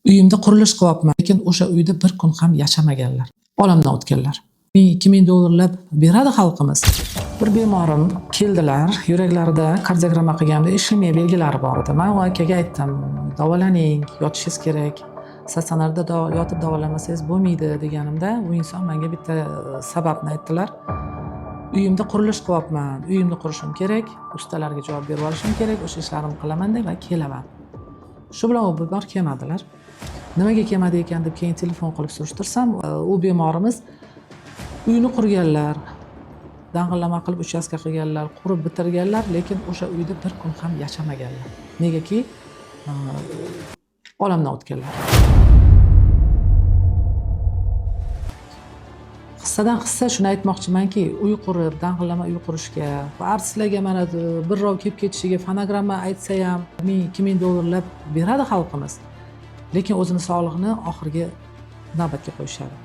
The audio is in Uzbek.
Uyimda qurilish qilyapman, lekin o'sha uyda bir kun ham yashamaganlar. Olamdan o'tganlar. 2000 dollarlab beradi xalqimiz. Bir bemorim keldilar, yuraklarida kardiogramma qilganda ishemiya belgilari bor edi. Men u akaga aytdim, davolaning, yotishingiz kerak. Statsionarda yotib davolamasangiz bo'lmaydi deganimda, u inson menga bitta sababni aytdilar. Uyimda qurilish qilyapman, uyimni qurishim kerak, ustalarga javob berib olishim kerak, o'sha ishlarimni qilaman deb va kelaman. Shu bilan u bemor kelmadilar. Nimaga kelmadi ekan deb keyin telefon qilib surishtirsam, u bemorimiz uyini qurganlar, dang'illama qilib uchastka qilganlar, qurib bitirganlar, lekin o'sha uyda bir kun ham yashamaganlar. Negaki olamdan o'tganlar. Hissadan hissa shuni aytmoqchimanki, uy qurib, dang'illama uy qurishga va artistlarga mana birrov kelib ketishiga fonogramma aytsa ham 1000-2000 dollarlab beradi xalqimiz. Lekin o'zini sog'lig'ini oxirgi navbatga qo'yishadi.